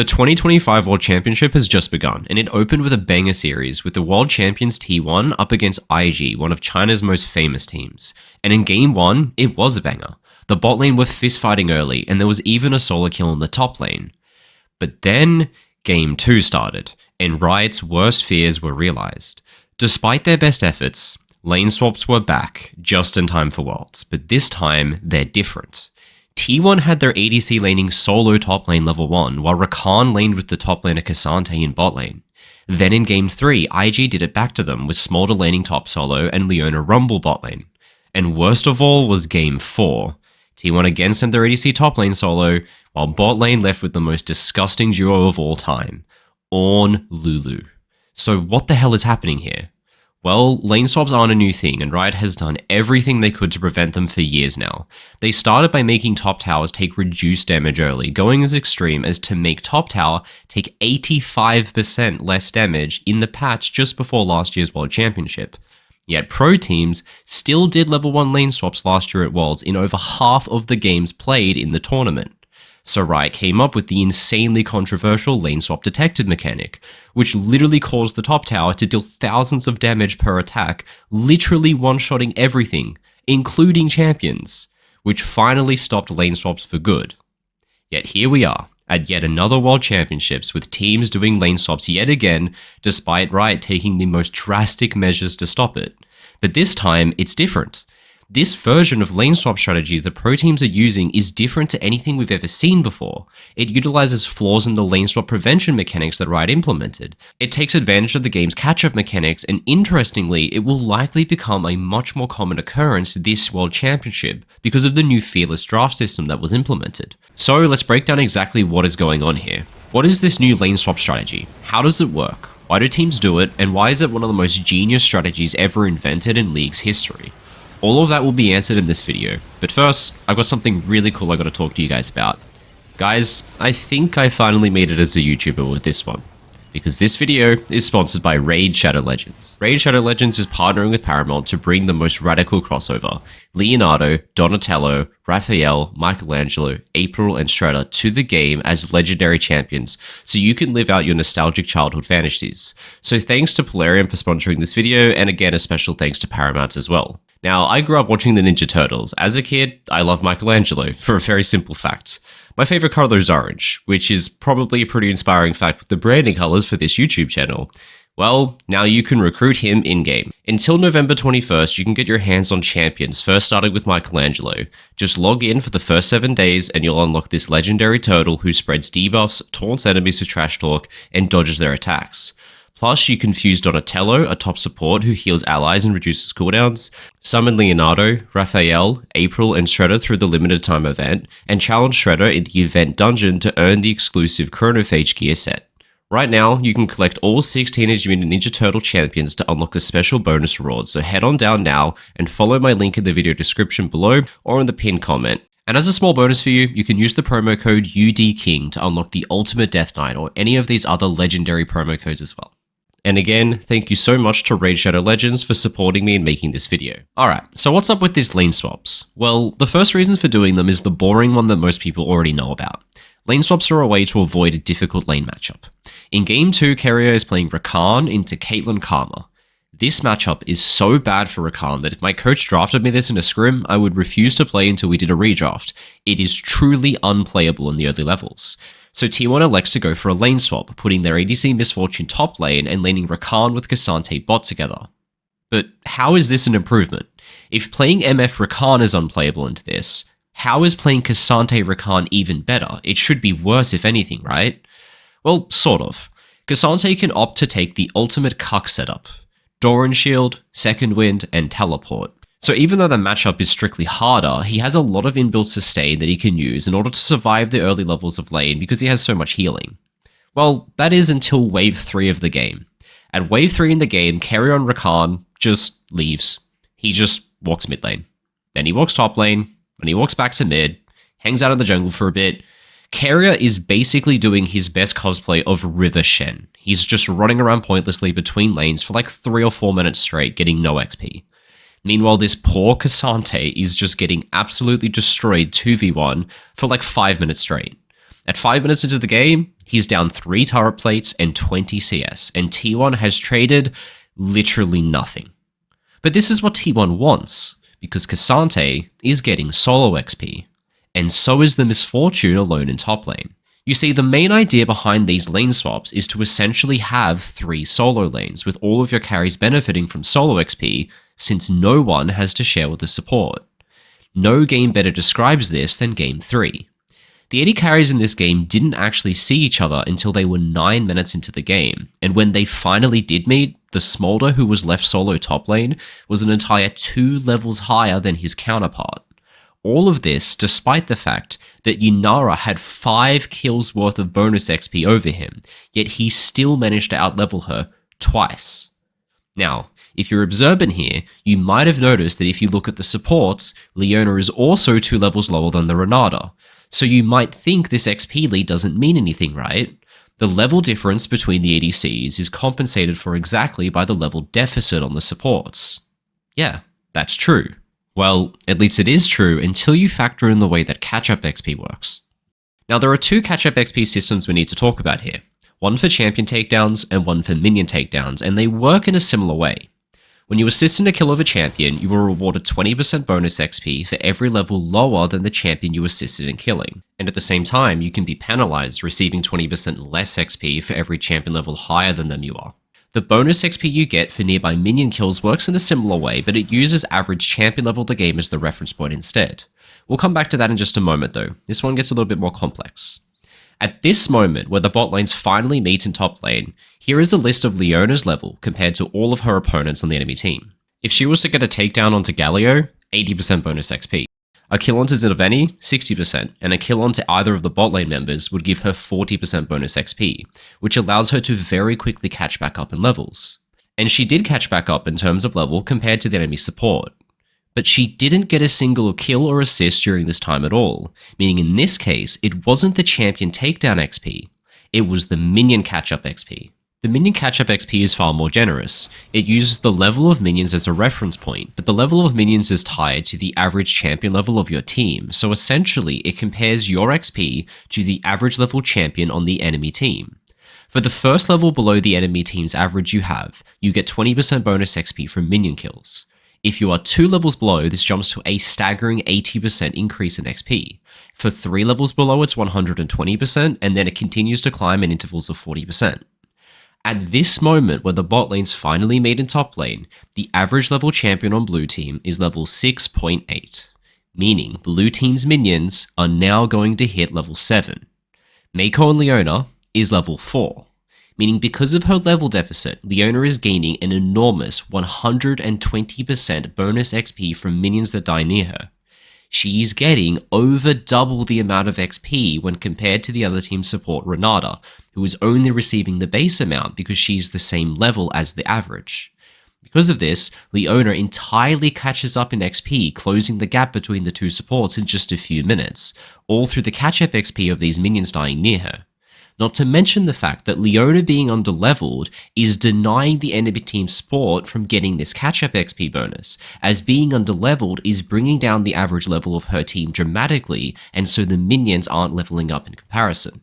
The 2025 World Championship has just begun, and it opened with a banger series with the world champions T1 up against IG, one of China's most famous teams. And in Game 1, it was a banger. The bot lane were fist-fighting early, and there was even a solo kill in the top lane. But then, Game 2 started, and Riot's worst fears were realized. Despite their best efforts, Laneswaps were back, just in time for Worlds, but this time, they're different. T1 had their ADC laning solo top lane level 1, while Rakan laned with the top laner Cassante in bot lane. Then in Game 3, IG did it back to them with Smolder laning top solo and Leona Rumble bot lane. And worst of all was Game 4. T1 again sent their ADC top lane solo, while bot lane left with the most disgusting duo of all time, Ornn Lulu. So what the hell is happening here? Well, lane swaps aren't a new thing, and Riot has done everything they could to prevent them for years now. They started by making top towers take reduced damage early, going as extreme as to make top tower take 85% less damage in the patch just before last year's World Championship. Yet pro teams still did level 1 lane swaps last year at Worlds in over half of the games played in the tournament. So Riot came up with the insanely controversial lane swap detected mechanic, which literally caused the top tower to deal thousands of damage per attack, literally one-shotting everything, including champions, which finally stopped lane swaps for good. Yet here we are, at yet another World Championships with teams doing lane swaps yet again, despite Riot taking the most drastic measures to stop it. But this time, it's different. This version of lane swap strategy the pro teams are using is different to anything we've ever seen before. It utilizes flaws in the lane swap prevention mechanics that Riot implemented. It takes advantage of the game's catch-up mechanics, and interestingly, it will likely become a much more common occurrence this World Championship because of the new fearless draft system that was implemented. So let's break down exactly what is going on here. What is this new lane swap strategy? How does it work? Why do teams do it? And why is it one of the most genius strategies ever invented in League's history? All of that will be answered in this video, but first, I've got something really cool I gotta talk to you guys about. Guys, I think I finally made it as a YouTuber with this one, because this video is sponsored by Raid Shadow Legends. Raid Shadow Legends is partnering with Paramount to bring the most radical crossover, Leonardo, Donatello, Raphael, Michelangelo, April, and Shredder to the game as legendary champions, so you can live out your nostalgic childhood fantasies. So thanks to Polarium for sponsoring this video, and again a special thanks to Paramount as well. Now, I grew up watching the Ninja Turtles. As a kid, I loved Michelangelo, for a very simple fact. My favorite color is orange, which is probably a pretty inspiring fact with the branding colors for this YouTube channel. Well, now you can recruit him in-game. Until November 21st, you can get your hands on champions, first starting with Michelangelo. Just log in for the first 7 days and you'll unlock this legendary turtle who spreads debuffs, taunts enemies with trash talk, and dodges their attacks. Plus, you can fuse Donatello, a top support who heals allies and reduces cooldowns, summon Leonardo, Raphael, April, and Shredder through the limited time event, and challenge Shredder in the event dungeon to earn the exclusive Chronophage gear set. Right now, you can collect all 6 Teenage Mutant Ninja Turtle champions to unlock a special bonus reward, so head on down now and follow my link in the video description below or in the pinned comment. And as a small bonus for you, you can use the promo code UDKING to unlock the Ultimate Death Knight or any of these other legendary promo codes as well. And again, thank you so much to Raid Shadow Legends for supporting me in making this video. Alright, so what's up with these lane swaps? Well, the first reasons for doing them is the boring one that most people already know about. Lane swaps are a way to avoid a difficult lane matchup. In Game 2, Keria is playing Rakan into Caitlyn Karma. This matchup is so bad for Rakan that if my coach drafted me this in a scrim, I would refuse to play until we did a redraft. It is truly unplayable in the early levels. So T1 elects to go for a lane swap, putting their ADC Misfortune top lane and laning Rakan with Cassante bot together. But how is this an improvement? If playing MF Rakan is unplayable into this, how is playing Cassante Rakan even better? It should be worse if anything, right? Well, sort of. Cassante can opt to take the ultimate cuck setup, Doran Shield, Second Wind, and Teleport. So even though the matchup is strictly harder, he has a lot of inbuilt sustain that he can use in order to survive the early levels of lane because he has so much healing. Well, that is until Wave 3 of the game. At Wave 3 in the game, Keria on Rakan just leaves. He just walks mid lane. Then he walks top lane, and he walks back to mid, hangs out in the jungle for a bit. Keria is basically doing his best cosplay of River Shen. He's just running around pointlessly between lanes for like 3 or 4 minutes straight, getting no XP. Meanwhile, this poor Cassante is just getting absolutely destroyed 2v1 for like 5 minutes straight. At 5 minutes into the game, He's down 3 turret plates and 20 CS, and T1 has traded literally nothing. But this is what T1 wants, because Cassante is getting solo XP, and so is the Misfortune alone in top lane. You see, the main idea behind these lane swaps is to essentially have 3 solo lanes, with all of your carries benefiting from solo XP, since no one has to share with the support. No game better describes this than Game 3. The AD carries in this game didn't actually see each other until they were 9 minutes into the game, and when they finally did meet, the Smolder who was left solo top lane was an entire 2 levels higher than his counterpart. All of this despite the fact that Yunara had 5 kills worth of bonus XP over him, yet he still managed to outlevel her twice. Now, if you're observant here, you might have noticed that if you look at the supports, Leona is also 2 levels lower than the Renata. So you might think this XP lead doesn't mean anything, right? The level difference between the ADCs is compensated for exactly by the level deficit on the supports. Yeah, that's true. Well, at least it is true until you factor in the way that catch-up XP works. Now there are 2 catch-up XP systems we need to talk about here. One for champion takedowns and one for minion takedowns, and they work in a similar way. When you assist in a kill of a champion, you are rewarded 20% bonus XP for every level lower than the champion you assisted in killing. And at the same time, you can be penalized, receiving 20% less XP for every champion level higher than them you are. The bonus XP you get for nearby minion kills works in a similar way, but it uses average champion level of the game as the reference point instead. We'll come back to that in just a moment though. This one gets a little bit more complex. At this moment, where the bot lanes finally meet in top lane, here is a list of Leona's level compared to all of her opponents on the enemy team. If she was to get a takedown onto Galio, 80% bonus XP. A kill onto Zilveni, 60%, and a kill onto either of the bot lane members would give her 40% bonus XP, which allows her to very quickly catch back up in levels. And she did catch back up in terms of level compared to the enemy support. But she didn't get a single kill or assist during this time at all, meaning in this case, it wasn't the champion takedown XP, it was the minion catch-up XP. The minion catch-up XP is far more generous. It uses the level of minions as a reference point, but the level of minions is tied to the average champion level of your team, so essentially it compares your XP to the average level champion on the enemy team. For the first level below the enemy team's average you get 20% bonus XP from minion kills. If you are 2 levels below, this jumps to a staggering 80% increase in XP. For 3 levels below, it's 120%, and then it continues to climb in intervals of 40%. At this moment, where the bot lanes finally made in top lane, the average level champion on blue team is level 6.8, meaning blue team's minions are now going to hit level 7. Meiko and Leona is level 4. Meaning because of her level deficit, Leona is gaining an enormous 120% bonus XP from minions that die near her. She's getting over double the amount of XP when compared to the other team's support Renata, who is only receiving the base amount because she's the same level as the average. Because of this, Leona entirely catches up in XP, closing the gap between the 2 supports in just a few minutes, all through the catch-up XP of these minions dying near her. Not to mention the fact that Leona being underleveled is denying the enemy team's support from getting this catch-up XP bonus, as being underleveled is bringing down the average level of her team dramatically, and so the minions aren't leveling up in comparison.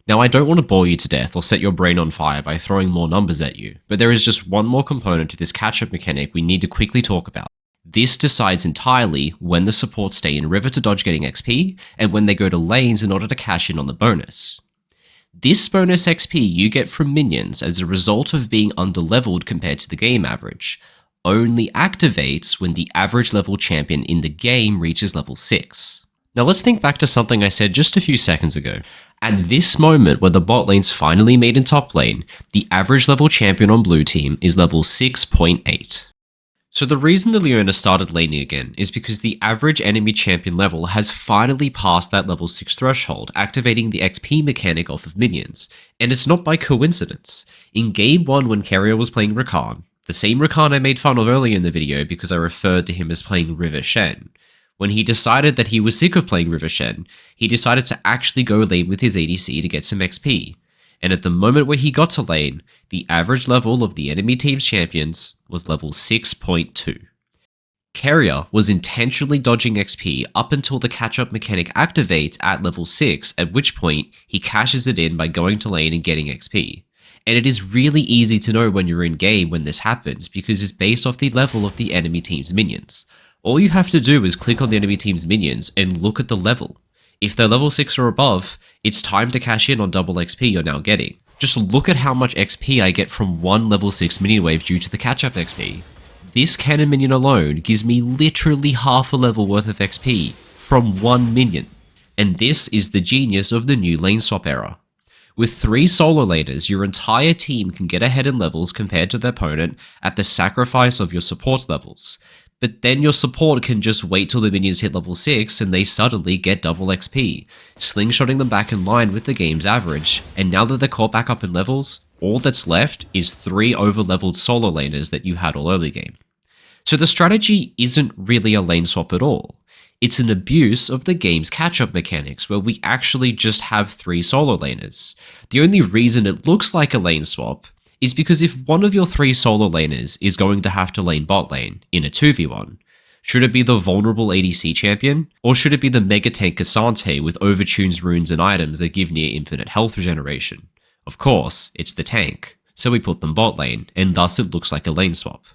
Now, I don't want to bore you to death or set your brain on fire by throwing more numbers at you, but there is just one more component to this catch-up mechanic we need to quickly talk about. This decides entirely when the supports stay in river to dodge getting XP, and when they go to lanes in order to cash in on the bonus. This bonus XP you get from minions as a result of being underleveled compared to the game average only activates when the average level champion in the game reaches level 6. Now let's think back to something I said just a few seconds ago. At this moment where the bot lanes finally made in top lane, the average level champion on blue team is level 6.8. So the reason the Leona started laning again is because the average enemy champion level has finally passed that level 6 threshold, activating the XP mechanic off of minions. And it's not by coincidence. In game 1 when Keria was playing Rakan, the same Rakan I made fun of earlier in the video because I referred to him as playing River Shen, when he decided that he was sick of playing River Shen, he decided to actually go lane with his ADC to get some XP. And at the moment where he got to lane, the average level of the enemy team's champions was level 6.2. Carrier was intentionally dodging XP up until the catch-up mechanic activates at level 6, at which point he cashes it in by going to lane and getting XP. And it is really easy to know when you're in game when this happens because it's based off the level of the enemy team's minions. All you have to do is click on the enemy team's minions and look at the level. If they're level 6 or above, it's time to cash in on double XP you're now getting. Just look at how much XP I get from one level 6 minion wave due to the catch-up XP. This cannon minion alone gives me literally half a level worth of XP from one minion. And this is the genius of the new lane swap era. With 3 solo laners, your entire team can get ahead in levels compared to their opponent at the sacrifice of your support's levels. But then your support can just wait till the minions hit level 6 and they suddenly get double XP, slingshotting them back in line with the game's average, and now that they're caught back up in levels, all that's left is 3 over-leveled solo laners that you had all early game. So the strategy isn't really a lane swap at all. It's an abuse of the game's catch-up mechanics where we actually just have 3 solo laners. The only reason it looks like a lane swap is because if one of your 3 solo laners is going to have to lane bot lane in a 2v1, should it be the vulnerable ADC champion, or should it be the mega tank Cassante with overtunes, runes, and items that give near infinite health regeneration? Of course, it's the tank, so we put them bot lane, and thus it looks like a lane swap.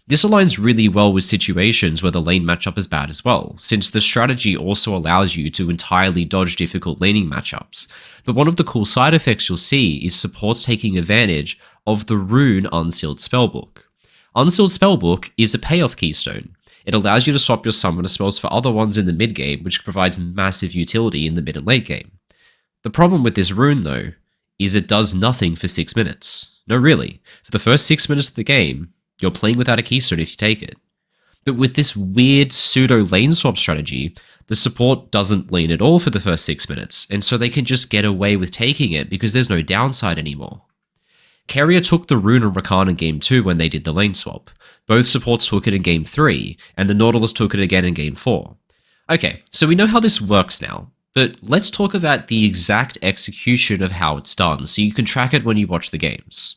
This aligns really well with situations where the lane matchup is bad as well, since the strategy also allows you to entirely dodge difficult laning matchups. But one of the cool side effects you'll see is supports taking advantage of the Rune Unsealed Spellbook. Unsealed Spellbook is a payoff keystone. It allows you to swap your summoner spells for other ones in the mid game, which provides massive utility in the mid and late game. The problem with this rune though, is it does nothing for 6 minutes. No really, for the first 6 minutes of the game, you're playing without a keystone if you take it. But with this weird pseudo lane swap strategy, the support doesn't lane at all for the first 6 minutes, and so they can just get away with taking it because there's no downside anymore. Carrier took the rune on Rakan in Game 2 when they did the lane swap. Both supports took it in Game 3, and the Nautilus took it again in Game 4. Okay, so we know how this works now, but let's talk about the exact execution of how it's done so you can track it when you watch the games.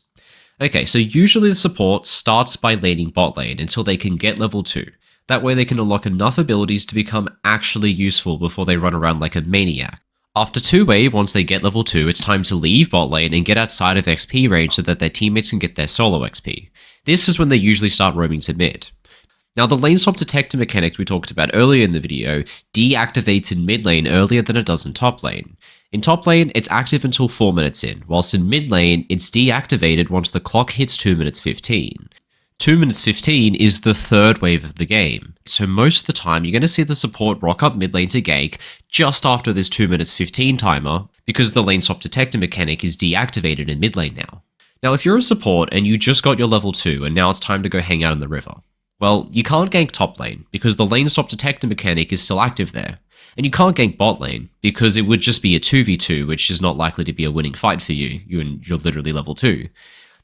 Okay, so usually the support starts by laning bot lane until they can get level 2. That way they can unlock enough abilities to become actually useful before they run around like a maniac. After 2 wave, once they get level 2, it's time to leave bot lane and get outside of XP range so that their teammates can get their solo XP. This is when they usually start roaming to mid. Now the lane swap detector mechanic we talked about earlier in the video deactivates in mid lane earlier than it does in top lane. In top lane, it's active until 4 minutes in, whilst in mid lane, it's deactivated once the clock hits 2 minutes 15. 2 minutes 15 is the 3rd wave of the game, so most of the time you're going to see the support rock up mid lane to gank just after this 2 minutes 15 timer, because the lane swap detector mechanic is deactivated in mid lane now. Now if you're a support and you just got your level 2 and now it's time to go hang out in the river, well, you can't gank top lane because the lane swap detector mechanic is still active there. And you can't gank bot lane because it would just be a 2v2, which is not likely to be a winning fight for you. You're literally level 2.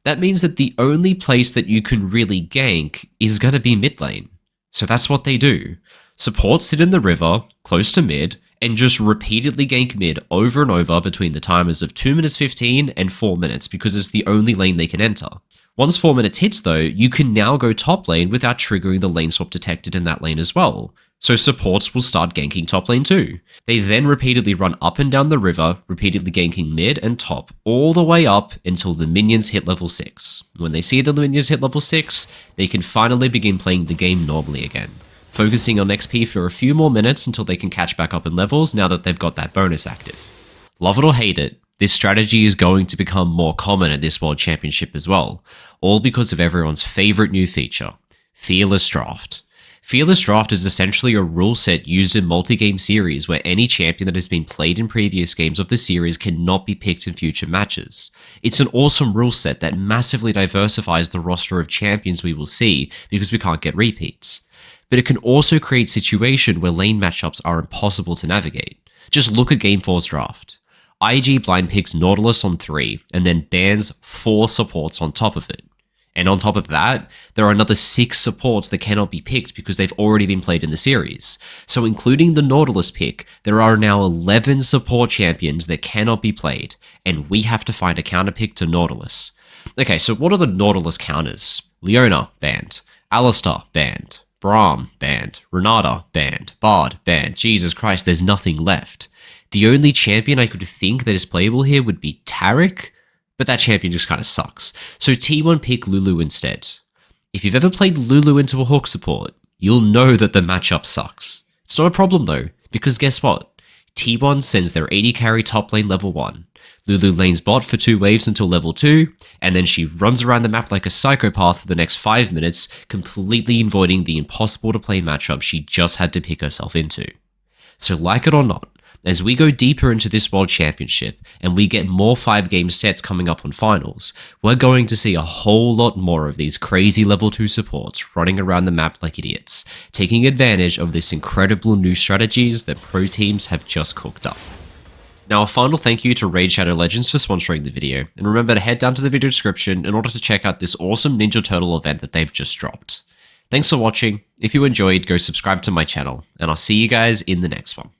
That means that the only place that you can really gank is going to be mid lane. So that's what they do. Supports sit in the river, close to mid, and just repeatedly gank mid over and over between the timers of 2 minutes 15 and 4 minutes because it's the only lane they can enter. Once 4 minutes hits though, you can now go top lane without triggering the lane swap detected in that lane as well. So supports will start ganking top lane too. They then repeatedly run up and down the river, repeatedly ganking mid and top, all the way up until the minions hit level 6. When they see the minions hit level 6, they can finally begin playing the game normally again, focusing on XP for a few more minutes until they can catch back up in levels now that they've got that bonus active. Love it or hate it, this strategy is going to become more common at this World Championship as well, all because of everyone's favorite new feature, Fearless Draft. Fearless Draft is essentially a rule set used in multi-game series where any champion that has been played in previous games of the series cannot be picked in future matches. It's an awesome rule set that massively diversifies the roster of champions we will see because we can't get repeats. But it can also create situations where lane matchups are impossible to navigate. Just look at Game 4's draft. IG blind picks Nautilus on 3 and then bans 4 supports on top of it. And on top of that, there are another 6 supports that cannot be picked because they've already been played in the series. So including the Nautilus pick, there are now 11 support champions that cannot be played, and we have to find a counter pick to Nautilus. Okay, so what are the Nautilus counters? Leona, banned. Alistar, banned. Braum, banned. Renata, banned. Bard, banned. Jesus Christ, there's nothing left. The only champion I could think that is playable here would be Taric, but that champion just kind of sucks. So T1 pick Lulu instead. If you've ever played Lulu into a Hawk support, you'll know that the matchup sucks. It's not a problem though, because guess what? T1 sends their AD carry top lane level 1. Lulu lanes bot for 2 waves until level 2, and then she runs around the map like a psychopath for the next 5 minutes, completely avoiding the impossible to play matchup she just had to pick herself into. So like it or not, as we go deeper into this World Championship and we get more 5-game sets coming up on finals, we're going to see a whole lot more of these crazy level 2 supports running around the map like idiots, taking advantage of this incredible new strategies that pro teams have just cooked up. Now a final thank you to Raid Shadow Legends for sponsoring the video, and remember to head down to the video description in order to check out this awesome Ninja Turtle event that they've just dropped. Thanks for watching, if you enjoyed go subscribe to my channel, and I'll see you guys in the next one.